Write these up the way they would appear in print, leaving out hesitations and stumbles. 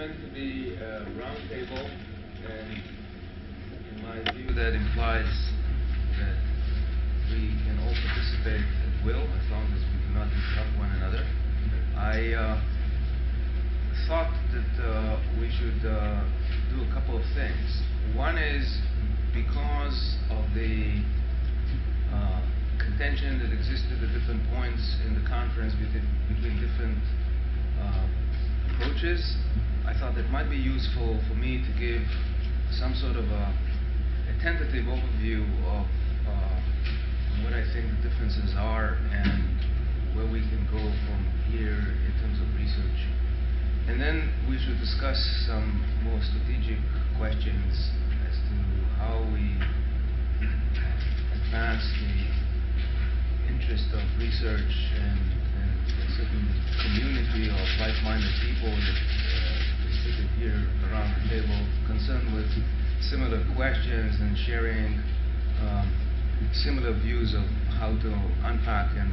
meant to be a round table, and in my view that implies that we can all participate at will as long as we do not interrupt one another. I thought that we should do a couple of things. One is because of the contention that existed at different points in the conference between different approaches, I thought it might be useful for me to give some sort of a tentative overview of what I think the differences are and where we can go from here in terms of research. And then we should discuss some more strategic questions as to how we advance the interest of research and a certain community of like-minded people that sit here around the table concerned with similar questions and sharing similar views of how to unpack and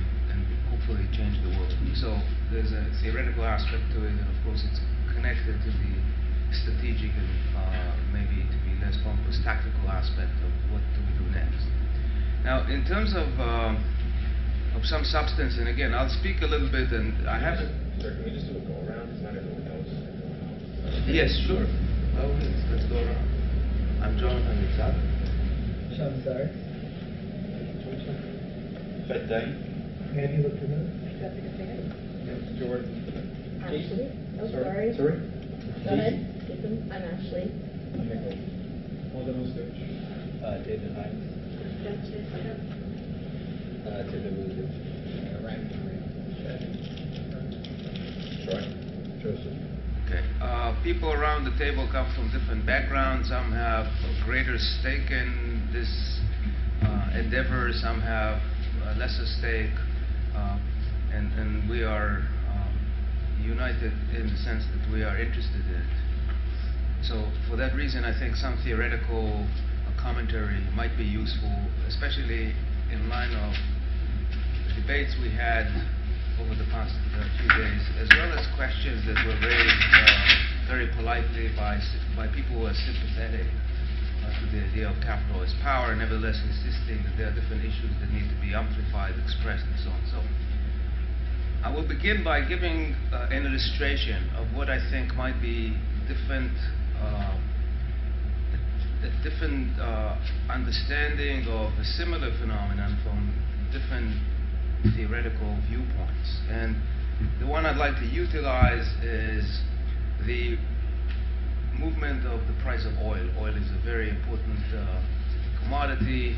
hopefully change the world. So there's a theoretical aspect to it, and of course it's connected to the strategic and maybe to be less pompous tactical aspect of what do we do next. Now, in terms of some substance, and again, I'll speak a little bit, and I have. Sir, can we just do a go around? Because not everyone knows. Yes, sure. Well, let's go around. I'm Jonathan Nitzan. Shamsar. Fed Day. Mandy Lipton. Jessica Singer. Yes, George. Ashley. Oh, Sorry. sorry. Go ahead. Jason. I'm Ashley. I'm Nicholas. Alden Ostich. David Hines. Jessica. David Luzich. Ryan Troy. Joseph. Okay. People around the table come from different backgrounds. Some have a greater stake in this endeavor. Some have a lesser stake. And we are united in the sense that we are interested in it. So for that reason, I think some theoretical commentary might be useful, especially in line of the debates we had over the past few days, as well as questions that were raised very politely by people who are sympathetic to the idea of capital as power, nevertheless insisting that there are different issues that need to be amplified, expressed, and so on. So I will begin by giving an illustration of what I think might be different understanding of a similar phenomenon from different theoretical viewpoints. And the one I'd like to utilize is the movement of the price of oil. Oil is a very important commodity.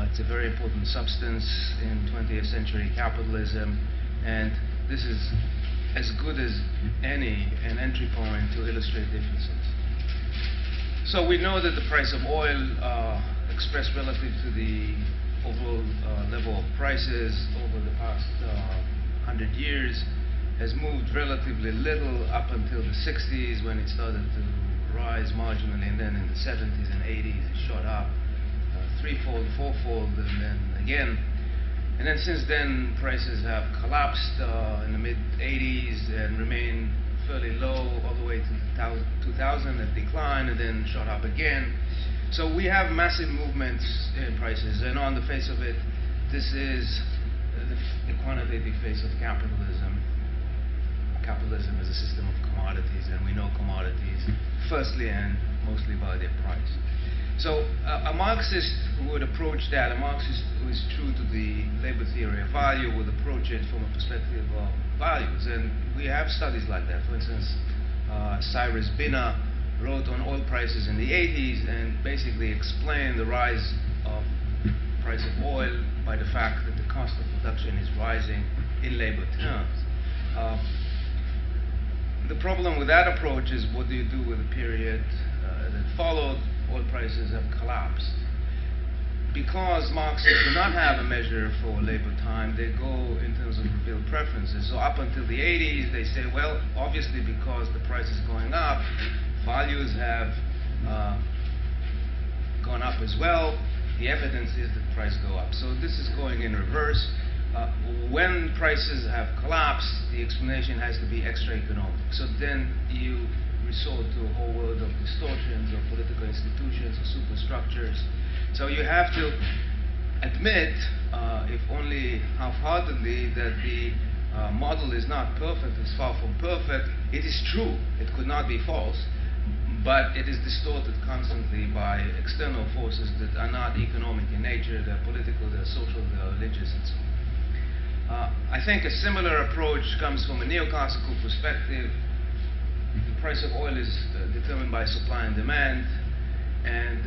It's a very important substance in 20th century capitalism, and this is as good as any an entry point to illustrate differences. So we know that the price of oil expressed relative to the overall level of prices over the past 100 years has moved relatively little up until the 60s, when it started to rise marginally, and then in the 70s and 80s it shot up threefold, fourfold, and then again. And then since then prices have collapsed in the mid-80s and remain fairly low all the way to 2000, that decline, and then shot up again. So we have massive movements in prices, and on the face of it, this is the quantitative face of capitalism. Capitalism is a system of commodities, and we know commodities firstly and mostly by their price. So a Marxist who would approach that, a Marxist who is true to the labor theory of value, would approach it from a perspective of values. And we have studies like that. For instance, Cyrus Binner wrote on oil prices in the 80s and basically explained the rise of the price of oil by the fact that the cost of production is rising in labor terms. The problem with that approach is, what do you do with the period that followed? Oil prices have collapsed. Because Marxists do not have a measure for labor time, they go in terms of revealed preferences. So up until the 80s, they say, well, obviously because the price is going up, values have gone up as well. The evidence is that prices go up. So this is going in reverse. When prices have collapsed, the explanation has to be extra economic. So then you resort to a whole world of distortions of political institutions or superstructures. So you have to admit, if only half-heartedly, that the model is not perfect, it's far from perfect. It is true, it could not be false, but it is distorted constantly by external forces that are not economic in nature, they're political, they're social, they're religious, and so on. I think a similar approach comes from a neoclassical perspective. The price of oil is determined by supply and demand, and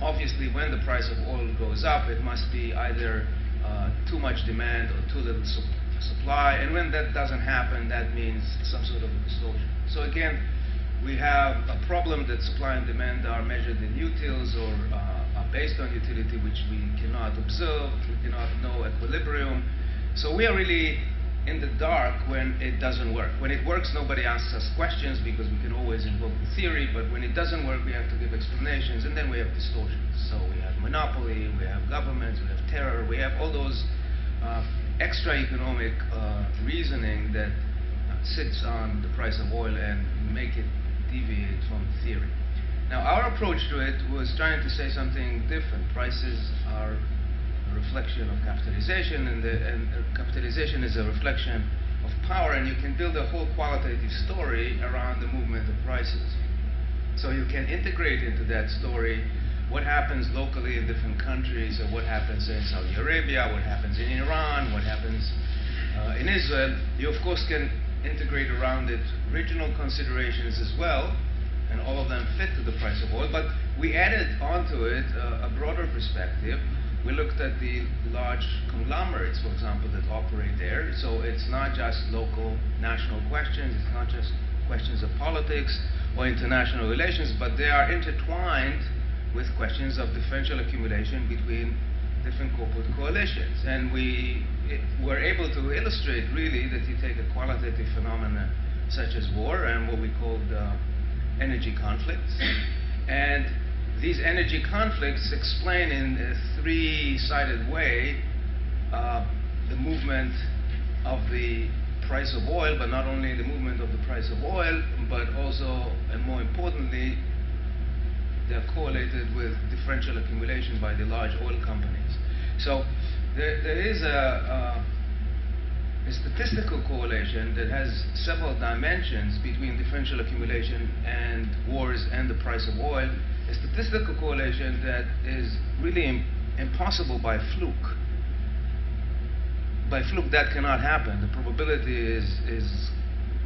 obviously when the price of oil goes up, it must be either too much demand or too little supply, and when that doesn't happen, that means some sort of a distortion. So again, we have a problem that supply and demand are measured in utils or are based on utility, which we cannot observe, we cannot know equilibrium. So we are really in the dark when it doesn't work. When it works, nobody asks us questions because we can always invoke the theory, but when it doesn't work, we have to give explanations, and then we have distortions. So we have monopoly, we have governments, we have terror, we have all those extra economic reasoning that sits on the price of oil and make it deviate from theory. Now, our approach to it was trying to say something different. Prices are a reflection of capitalization, and capitalization is a reflection of power, and you can build a whole qualitative story around the movement of prices. So you can integrate into that story what happens locally in different countries, or what happens in Saudi Arabia, what happens in Iran, what happens in Israel. You, of course, can integrate around it regional considerations as well, and all of them fit to the price of oil. But we added onto it a broader perspective. We looked at the large conglomerates, for example, that operate there. So it's not just local, national questions, it's not just questions of politics or international relations, but they are intertwined with questions of differential accumulation between different corporate coalitions. And we were able to illustrate, really, that you take a qualitative phenomenon such as war and what we called energy conflicts. And these energy conflicts explain in a three-sided way the movement of the price of oil, but not only the movement of the price of oil, but also, and more importantly, they're correlated with differential accumulation by the large oil companies. So there is a statistical correlation that has several dimensions between differential accumulation and wars and the price of oil. A statistical correlation that is really impossible by fluke. By fluke, that cannot happen. The probability is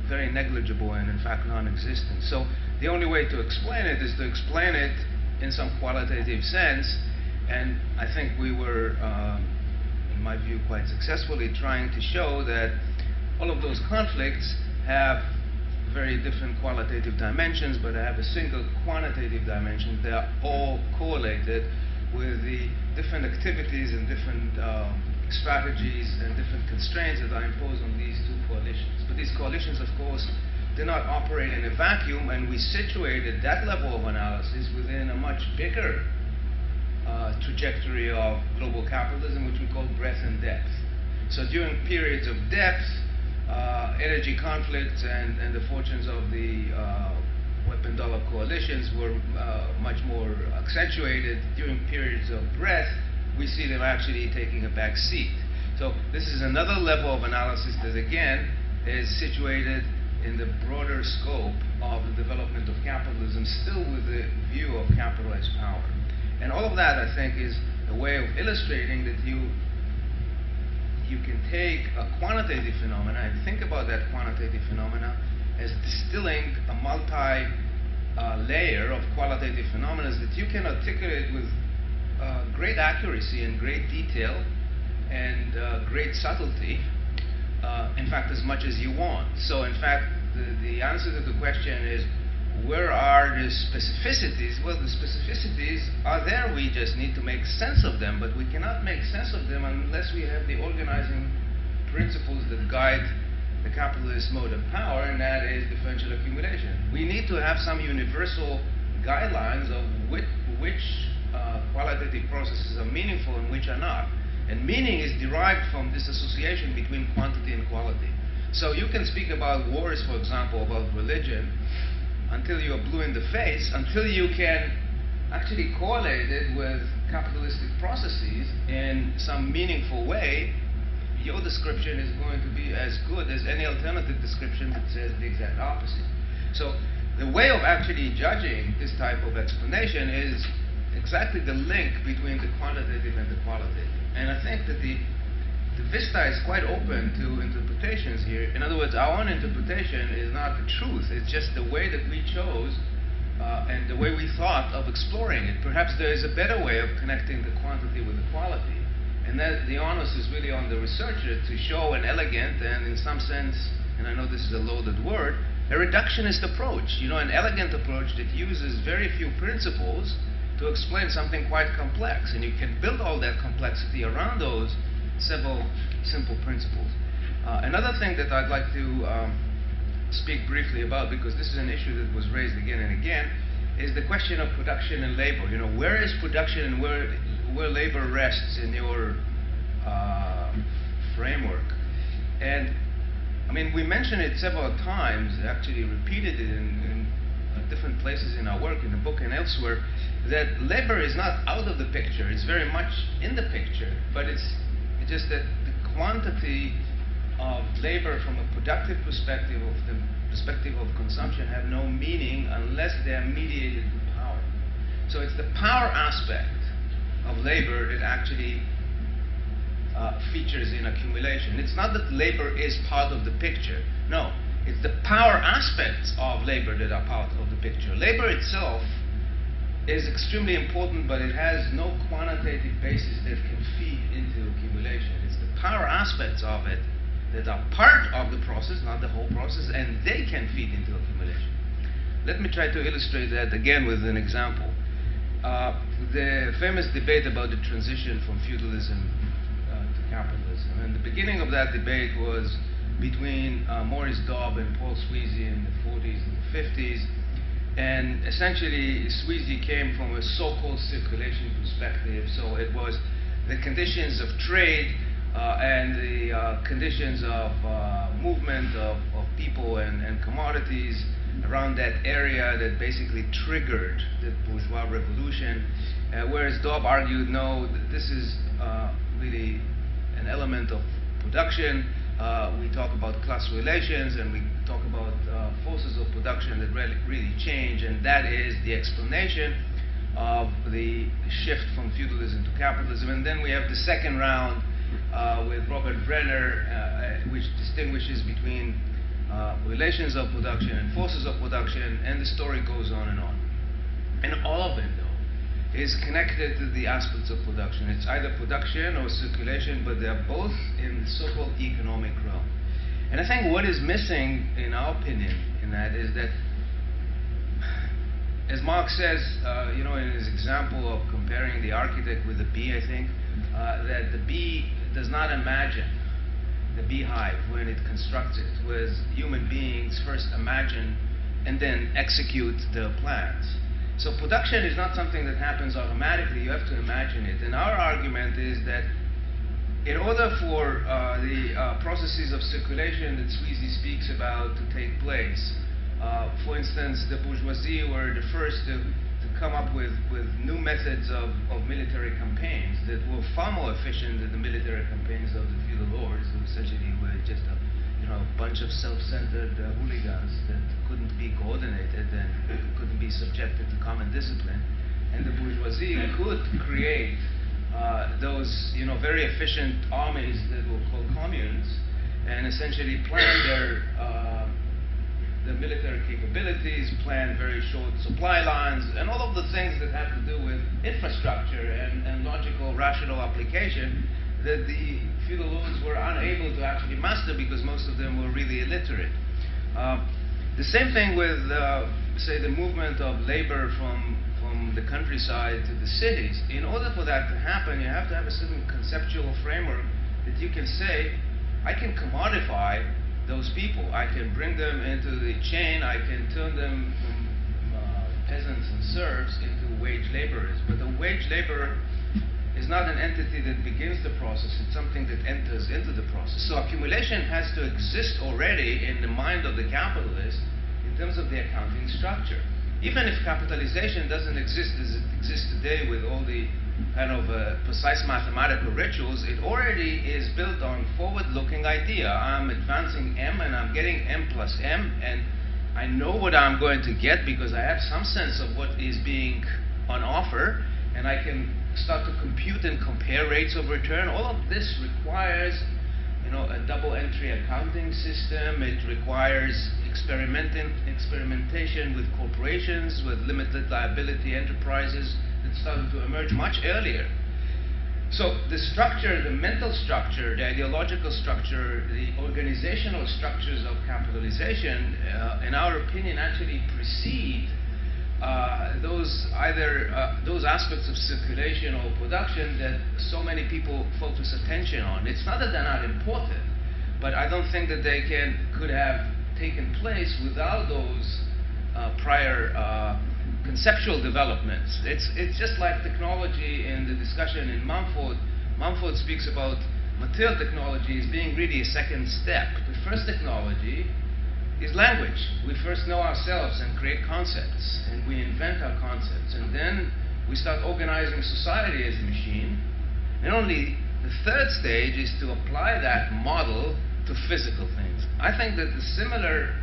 very negligible and, in fact, non-existent. So the only way to explain it is to explain it in some qualitative sense, and I think we were, in my view, quite successfully trying to show that all of those conflicts have very different qualitative dimensions, but have a single quantitative dimension. They are all correlated with the different activities and different strategies and different constraints that are imposed on these two coalitions. But these coalitions, of course, do not operate in a vacuum, and we situated that level of analysis within a much bigger trajectory of global capitalism, which we call breadth and depth. So during periods of depth, energy conflicts and the fortunes of the weapon dollar coalitions were much more accentuated. During periods of breadth, we see them actually taking a back seat. So this is another level of analysis that, again, is situated in the broader scope of the development of capitalism, still with the view of capitalized power. And all of that, I think, is a way of illustrating that you can take a quantitative phenomena and think about that quantitative phenomena as distilling a multi-layer of qualitative phenomena that you can articulate with great accuracy and great detail and great subtlety, in fact, as much as you want. So, in fact, the answer to the question is, where are the specificities? Well, the specificities are there. We just need to make sense of them, but we cannot make sense of them unless we have the organizing principles that guide the capitalist mode of power, and that is differential accumulation. We need to have some universal guidelines of which qualitative processes are meaningful and which are not. And meaning is derived from this association between quantity and quality. So you can speak about wars, for example, about religion, until you are blue in the face, until you can actually correlate it with capitalistic processes in some meaningful way, your description is going to be as good as any alternative description that says the exact opposite. So the way of actually judging this type of explanation is exactly the link between the quantitative and the qualitative. And I think that the vista is quite open to interpretations here. In other words, our own interpretation is not the truth. It's just the way that we chose and the way we thought of exploring it. Perhaps there is a better way of connecting the quantity with the quality. And that the onus is really on the researcher to show an elegant and, in some sense, and I know this is a loaded word, a reductionist approach. You know, an elegant approach that uses very few principles to explain something quite complex. And you can build all that complexity around those several simple principles. Another thing that I'd like to speak briefly about, because this is an issue that was raised again and again, is the question of production and labor. You know, where is production and where labor rests in your framework? And I mean, we mentioned it several times, actually repeated it in different places in our work, in the book and elsewhere, that labor is not out of the picture. It's very much in the picture, but it's just that the quantity of labor from a productive perspective, of the perspective of consumption, have no meaning unless they are mediated with power. So it's the power aspect of labor that actually features in accumulation. It's not that labor is part of the picture. No, it's the power aspects of labor that are part of the picture. Labor itself is extremely important, but it has no quantitative basis that can feed into accumulation. It's the power aspects of it that are part of the process, not the whole process, and they can feed into accumulation. Let me try to illustrate that again with an example. The famous debate about the transition from feudalism to capitalism. And the beginning of that debate was between Maurice Dobb and Paul Sweezy in the 40s and the 50s. And essentially, Sweezy came from a so-called circulation perspective. So it was the conditions of trade and the conditions of movement of people and commodities around that area that basically triggered the bourgeois revolution. Whereas Dobb argued, no, this is really an element of production. We talk about class relations, and we talk about forces of production that really change, and that is the explanation of the shift from feudalism to capitalism. And then we have the second round with Robert Brenner, which distinguishes between relations of production and forces of production, and the story goes on and on. And all of it, though, is connected to the aspects of production. It's either production or circulation, but they're both in the so-called economic realm. And I think what is missing, in our opinion, in that is that, as Marx says, you know, in his example of comparing the architect with the bee, I think, that the bee does not imagine the beehive when it constructs it, whereas human beings first imagine and then execute their plans. So production is not something that happens automatically. You have to imagine it. And our argument is that in order for the processes of circulation that Sweezy speaks about to take place, for instance, the bourgeoisie were the first to come up with new methods of military campaigns that were far more efficient than the military campaigns of the feudal lords, who essentially were just a bunch of self-centered hooligans that couldn't be coordinated and couldn't be subjected to common discipline. And the bourgeoisie could create those very efficient armies that were called communes, and essentially plan their military capabilities, plan very short supply lines, and all of the things that have to do with infrastructure and logical, rational application that the feudal lords were unable to actually master because most of them were really illiterate. The same thing with, say, the movement of labor from the countryside to the cities. In order for that to happen, you have to have a certain conceptual framework that you can say, I can commodify those people. I can bring them into the chain. I can turn them from peasants and serfs into wage laborers. But the wage laborer is not an entity that begins the process. It's something that enters into the process. So accumulation has to exist already in the mind of the capitalist in terms of the accounting structure. Even if capitalization doesn't exist as it exists today with all the kind of precise mathematical rituals, it already is built on forward-looking idea. I'm advancing m and I'm getting m plus m, and I know what I'm going to get because I have some sense of what is being on offer, and I can start to compute and compare rates of return. All of this requires, a double entry accounting system. It requires experimentation with corporations, with limited liability enterprises that started to emerge much earlier. So the structure, the mental structure, the ideological structure, the organizational structures of capitalization, in our opinion, actually precede those aspects of circulation or production that so many people focus attention on. It's not that they're not important, but I don't think that they could have taken place without those prior conceptual developments. It's just like technology in the discussion in Mumford. Mumford speaks about material technology as being really a second step. The first technology is language. We first know ourselves and create concepts, and we invent our concepts, and then we start organizing society as a machine. And only the third stage is to apply that model to physical things. I think that the similar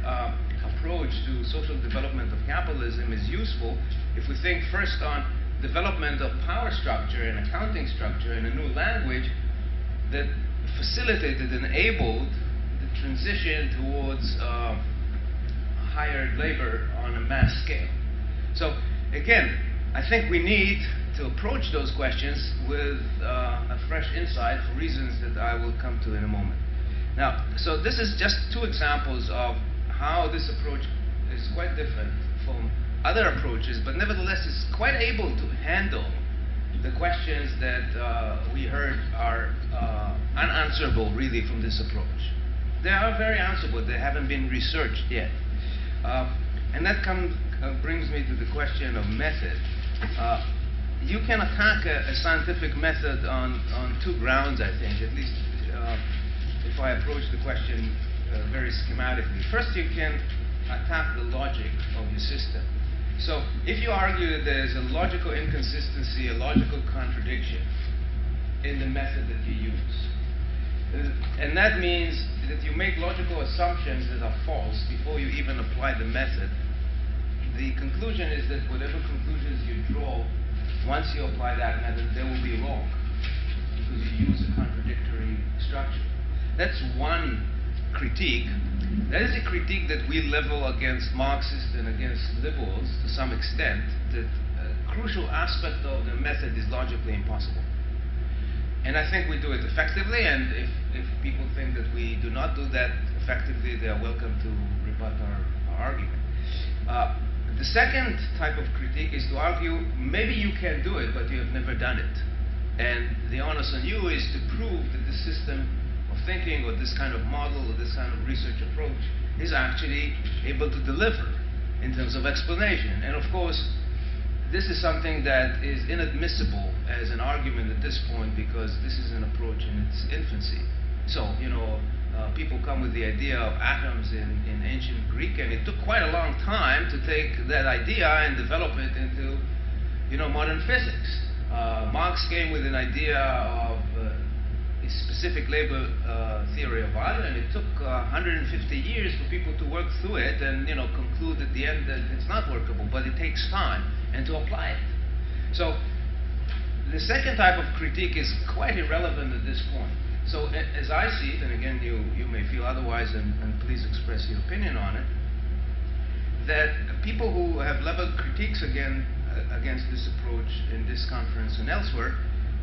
approach to social development of capitalism is useful if we think first on development of power structure and accounting structure in a new language that facilitated, enabled the transition towards hired labor on a mass scale. So again, I think we need to approach those questions with a fresh insight for reasons that I will come to in a moment. Now, so this is just two examples of how this approach is quite different from other approaches, but nevertheless is quite able to handle the questions that we heard are unanswerable really from this approach. They are very answerable, they haven't been researched yet. And that brings me to the question of method. You can attack a scientific method on two grounds, I think, at least if I approach the question very schematically. First, you can attack the logic of your system. So if you argue that there is a logical inconsistency, a logical contradiction in the method that you use, and that means that you make logical assumptions that are false before you even apply the method, the conclusion is that whatever conclusions you draw, once you apply that method, they will be wrong because you use a contradictory structure. That's one critique. That is a critique that we level against Marxists and against liberals to some extent, that a crucial aspect of the method is logically impossible. And I think we do it effectively, and if people think that we do not do that effectively, they are welcome to rebut our argument. The second type of critique is to argue, maybe you can do it, but you have never done it. And the onus on you is to prove that this system of thinking, or this kind of model, or this kind of research approach is actually able to deliver in terms of explanation. And of course, this is something that is inadmissible as an argument at this point because this is an approach in its infancy. So, people come with the idea of atoms in ancient Greek, and it took quite a long time to take that idea and develop it into, modern physics. Marx came with an idea of a specific labor theory of value, and it took 150 years for people to work through it and, conclude at the end that it's not workable, but it takes time and to apply it. So the second type of critique is quite irrelevant at this point. So as I see it, and again you may feel otherwise, and please express your opinion on it, that people who have leveled critiques against this approach in this conference and elsewhere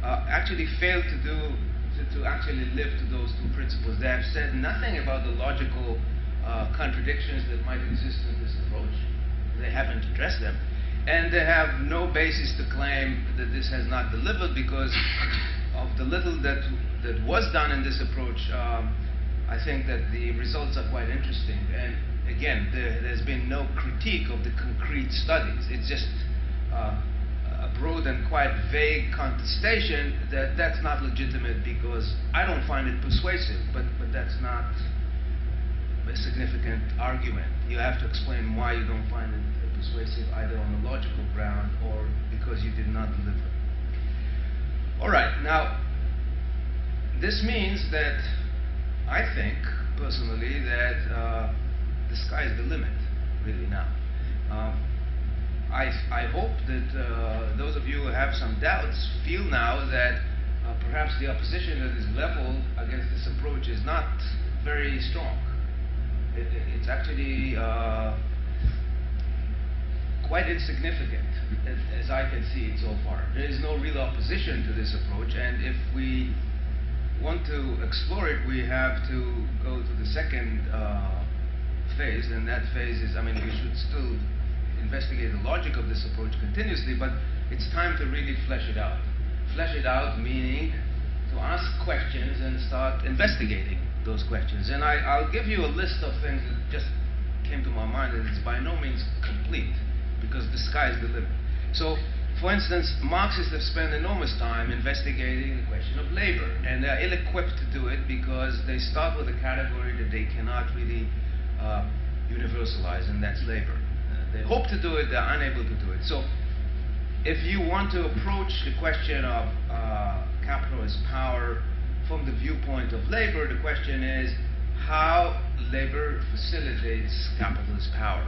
actually fail to actually live to those two principles. They have said nothing about the logical contradictions that might exist in this approach. They haven't addressed them. And they have no basis to claim that this has not delivered because of the little that was done in this approach. I think that the results are quite interesting. And again, there's been no critique of the concrete studies. It's just a broad and quite vague contestation that that's not legitimate because I don't find it persuasive, but that's not a significant argument. You have to explain why you don't find it persuasive, either on a logical ground or because you did not deliver. All right, now, this means that I think, personally, that the sky is the limit, really, now. I hope that those of you who have some doubts feel now that perhaps the opposition that is leveled against this approach is not very strong. It's actually quite insignificant, as I can see it so far. There is no real opposition to this approach, and if we want to explore it, we have to go to the second phase, and that phase is, I mean, we should still investigate the logic of this approach continuously, but it's time to really flesh it out. Flesh it out meaning to ask questions and start investigating those questions. And I'll give you a list of things that just came to my mind, and it's by no means complete, because the sky is the limit. So, for instance, Marxists have spent enormous time investigating the question of labor, and they're ill-equipped to do it because they start with a category that they cannot really universalize, and that's labor. They hope to do it, they're unable to do it. So, if you want to approach the question of capitalist power from the viewpoint of labor, the question is how labor facilitates capitalist power,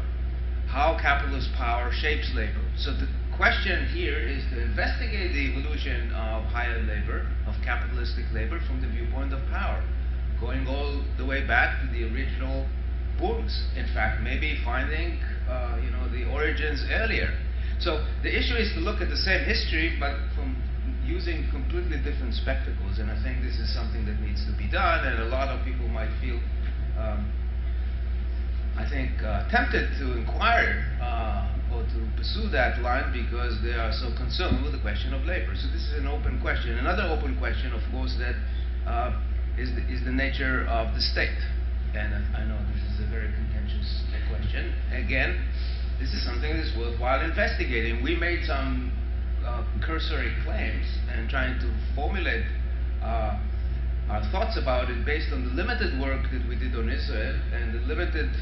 how capitalist power shapes labor. So the question here is to investigate the evolution of higher labor, of capitalistic labor, from the viewpoint of power, going all the way back to the original booms. In fact, maybe finding the origins earlier. So the issue is to look at the same history, but from using completely different spectacles, and I think this is something that needs to be done, and a lot of people might feel, tempted to inquire or to pursue that line because they are so concerned with the question of labor. So this is an open question. Another open question, of course, that is the nature of the state. And I know this is a very contentious question. Again, this is something that is worthwhile investigating. We made some cursory claims and trying to formulate our thoughts about it based on the limited work that we did on Israel and the limited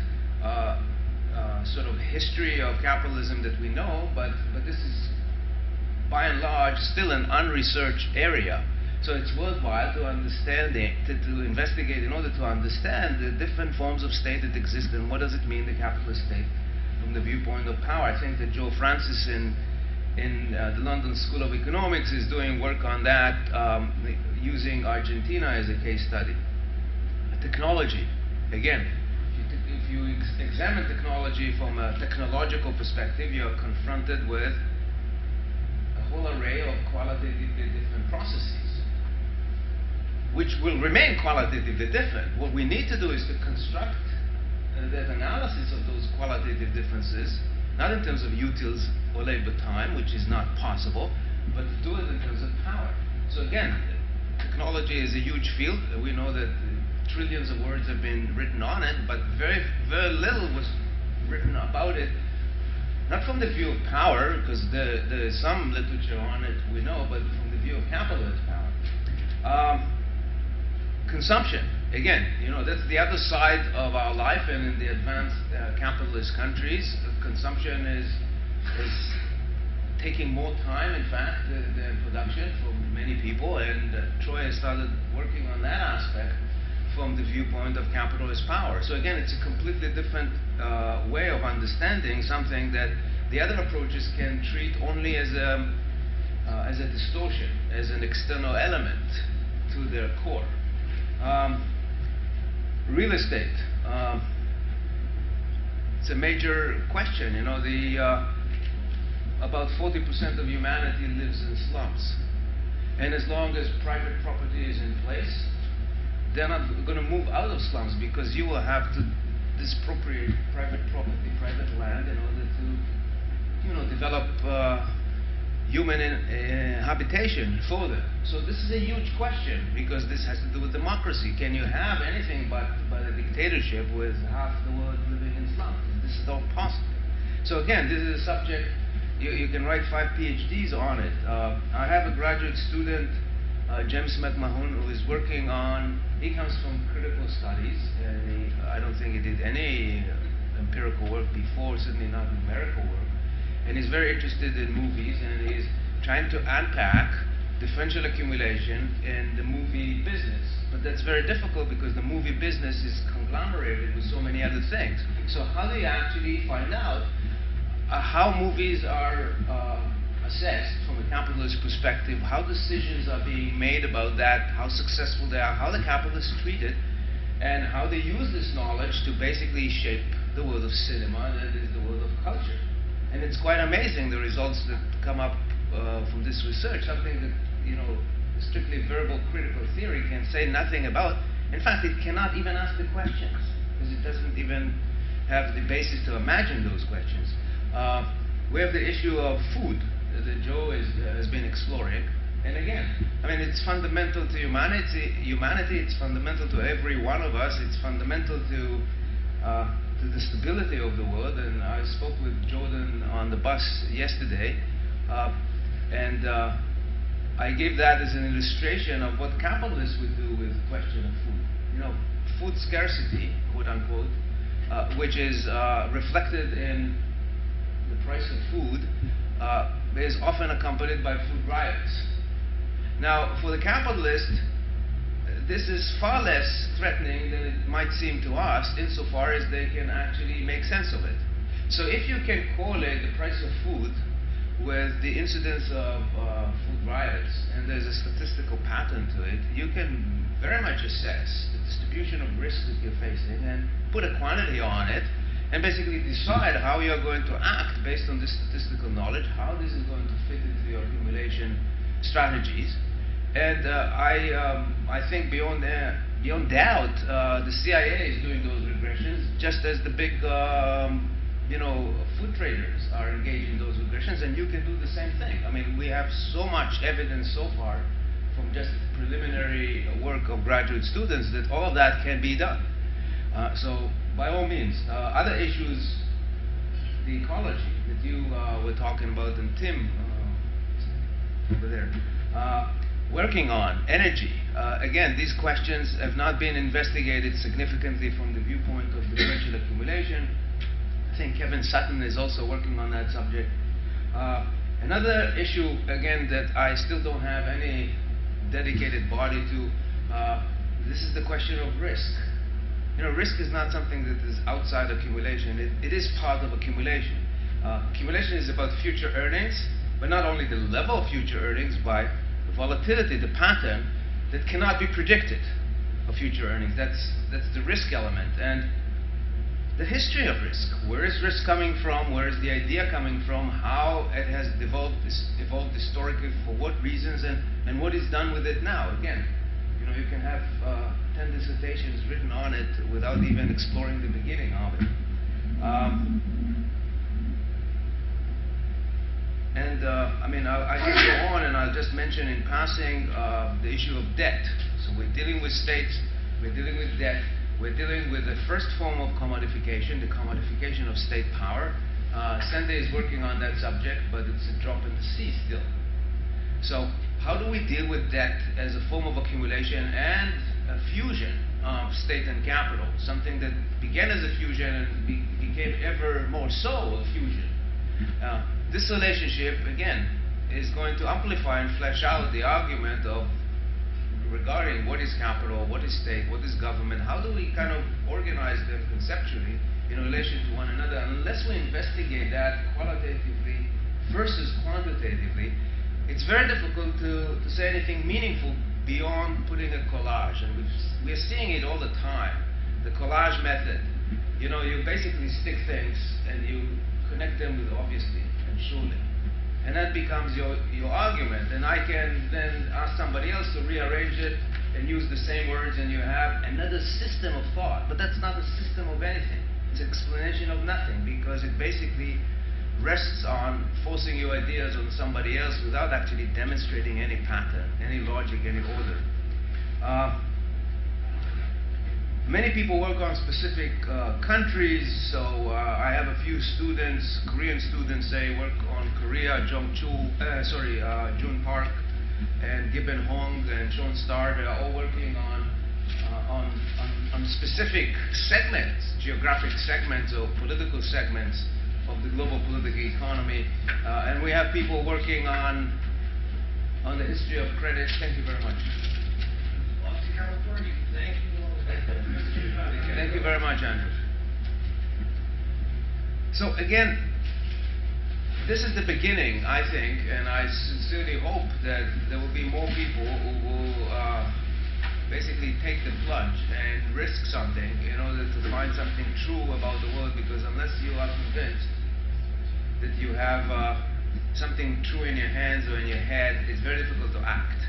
sort of history of capitalism that we know, but this is by and large still an unresearched area. So it's worthwhile to understand to investigate in order to understand the different forms of state that exist and what does it mean, the capitalist state, from the viewpoint of power. I think that Joe Francis in the London School of Economics is doing work on that, using Argentina as a case study. Technology, again, if you examine technology from a technological perspective, you are confronted with a whole array of qualitatively different processes, which will remain qualitatively different. What we need to do is to construct that analysis of those qualitative differences, not in terms of utils or labor time, which is not possible, but to do it in terms of power. So again, technology is a huge field. We know that trillions of words have been written on it, but very, very little was written about it, not from the view of power, because there is some literature on it, we know, but from the view of capitalist power. Consumption, again, that's the other side of our life, and in the advanced capitalist countries, consumption is taking more time, in fact, than production for many people, and Troy has started working on that aspect from the viewpoint of capitalist power. So again, it's a completely different way of understanding something that the other approaches can treat only as a distortion, as an external element to their core. Real estate. It's a major question. About 40% of humanity lives in slums. And as long as private property is in place, they're not going to move out of slums, because you will have to disappropriate private property, private land, in order to, develop human habitation for them. So this is a huge question, because this has to do with democracy. Can you have anything but a dictatorship with half the world living in slums? This is not possible. So again, this is a subject you can write 5 PhDs on it. I have a graduate student James McMahon, who is working on, he comes from critical studies, and I don't think he did any empirical work before, certainly not numerical work, and he's very interested in movies, and he's trying to unpack differential accumulation in the movie business. But that's very difficult because the movie business is conglomerated with so many other things. So how do you actually find out how movies are assessed from a capitalist perspective, how decisions are being made about that, how successful they are, how the capitalists treat it, and how they use this knowledge to basically shape the world of cinema, that is the world of culture. And it's quite amazing the results that come up from this research, something that, you know, strictly verbal critical theory can say nothing about. In fact, it cannot even ask the questions, because it doesn't even have the basis to imagine those questions. We have the issue of food that Joe has been exploring. And again, I mean, it's fundamental to humanity, it's fundamental to every one of us, it's fundamental to the stability of the world. And I spoke with Jordan on the bus yesterday, and I gave that as an illustration of what capitalists would do with the question of food. You know, food scarcity, quote unquote, which is reflected in the price of food, is often accompanied by food riots. Now, for the capitalist, this is far less threatening than it might seem to us, insofar as they can actually make sense of it. So if you can correlate the price of food with the incidence of food riots, and there's a statistical pattern to it, you can very much assess the distribution of risk that you're facing and put a quantity on it, and basically decide how you're going to act based on this statistical knowledge, how this is going to fit into your accumulation strategies. And I think beyond doubt, the CIA is doing those regressions, just as the big you know, food traders are engaged in those regressions, and you can do the same thing. I mean, we have so much evidence so far from just preliminary work of graduate students that all of that can be done. So by all means, other issues, the ecology that you were talking about, and Tim over there, working on energy. Again, these questions have not been investigated significantly from the viewpoint of differential accumulation. I think Kevin Sutton is also working on that subject. Another issue, again, that I still don't have any dedicated body to, this is the question of risk. You know, risk is not something that is outside accumulation. It is part of accumulation. Accumulation is about future earnings, but not only the level of future earnings, but the volatility, the pattern that cannot be predicted of future earnings. That's the risk element. And the history of risk. Where is risk coming from? Where is the idea coming from? How it has evolved historically, for what reasons, and what is done with it now? Again, you know, you can have 10 dissertations written on it without even exploring the beginning of it. I mean, I can go on, and I'll just mention in passing the issue of debt. So we're dealing with states, we're dealing with debt, we're dealing with the first form of commodification, the commodification of state power. Sende is working on that subject, but it's a drop in the sea still. So how do we deal with debt as a form of accumulation and a fusion of state and capital, something that began as a fusion and became ever more so a fusion? This relationship, again, is going to amplify and flesh out the argument of regarding what is capital, what is state, what is government, how do we kind of organize them conceptually in relation to one another. Unless we investigate that qualitatively versus quantitatively, it's very difficult to say anything meaningful beyond putting a collage. And we're seeing it all the time, the collage method. You know, you basically stick things and you connect them with obviously and surely. And that becomes your argument. And I can then ask somebody else to rearrange it and use the same words, and you have another system of thought. But that's not a system of anything. It's an explanation of nothing, because it basically rests on forcing your ideas on somebody else without actually demonstrating any pattern, any logic, any order. Many people work on specific countries, so I have a few students, Korean students, say, work on Korea, Jung Park, and Gibbon Hong, and and Sean Starr, they are all working on specific segments, geographic segments or political segments of the global political economy. And we have people working on the history of credit. Thank you very much. Off to California. Thank you. Thank you very much, Andrew. So again, this is the beginning, I think, and I sincerely hope that there will be more people who will basically take the plunge and risk something in order to find something true about the world, because unless you are convinced that you have something true in your hands or in your head, it's very difficult to act.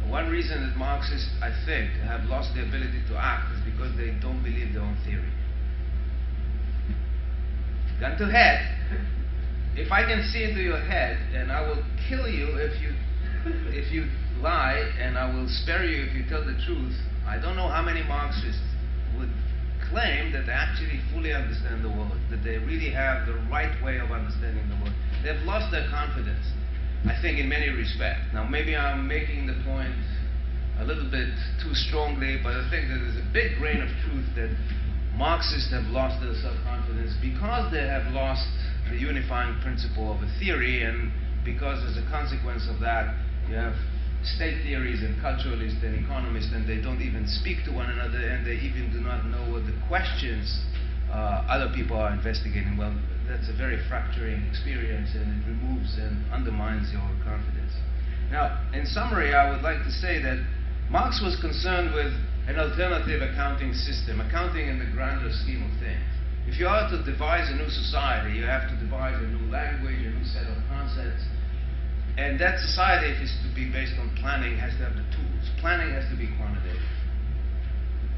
One reason that Marxists, I think, have lost the ability to act is because they don't believe their own theory. Gun to head. If I can see into your head, and I will kill you if you lie, and I will spare you if you tell the truth, I don't know how many Marxists would claim that they actually fully understand the world, that they really have the right way of understanding the world. They've lost their confidence, I think, in many respects. Now, maybe I'm making the point a little bit too strongly, but I think that there's a big grain of truth that Marxists have lost their self-confidence because they have lost the unifying principle of a theory, and because as a consequence of that, you have state theories and culturalists and economists, and they don't even speak to one another, and they even do not know what the questions other people are investigating. Well, that's a very fracturing experience, and it removes and undermines your confidence. Now, in summary, I would like to say that Marx was concerned with an alternative accounting system, accounting in the grander scheme of things. If you are to devise a new society, you have to devise a new language, a new set of concepts. And that society, if it's to be based on planning, has to have the tools. Planning has to be quantitative.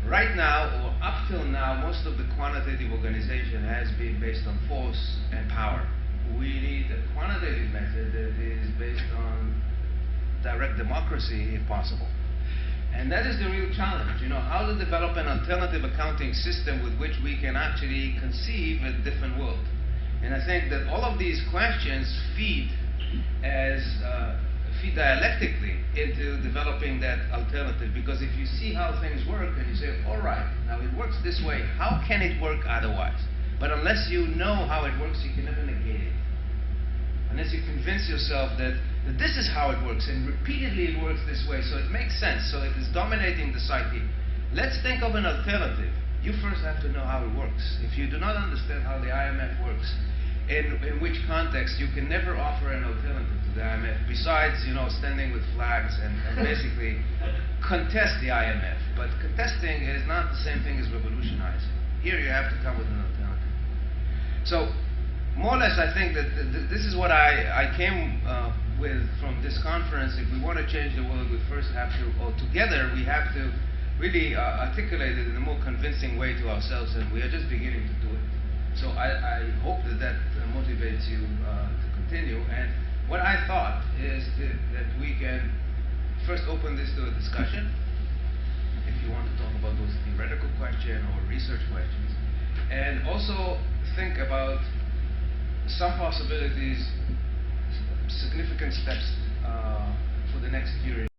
Right now, or up till now, most of the quantitative organization has been based on force and power. We need a quantitative method that is based on direct democracy, if possible. And that is the real challenge, how to develop an alternative accounting system with which we can actually conceive a different world. And I think that all of these questions feed dialectically into developing that alternative, because if you see how things work and you say, all right, now it works this way, how can it work otherwise? But unless you know how it works, you can never negate it. Unless you convince yourself that this is how it works, and repeatedly it works this way, so it makes sense, so it is dominating the psyche. Let's think of an alternative. You first have to know how it works. If you do not understand how the IMF works, in which context, you can never offer an alternative to the IMF, besides, standing with flags and basically contest the IMF. But contesting is not the same thing as revolutionizing. Here you have to come with an alternative. So, more or less, I think that this is what I came with from this conference. If we want to change the world, we first have to, or together, we have to really articulate it in a more convincing way to ourselves, and we are just beginning to do it. So I hope that motivates you to continue. And what I thought is that we can first open this to a discussion, if you want to talk about those theoretical questions or research questions, and also think about some possibilities, significant steps for the next period.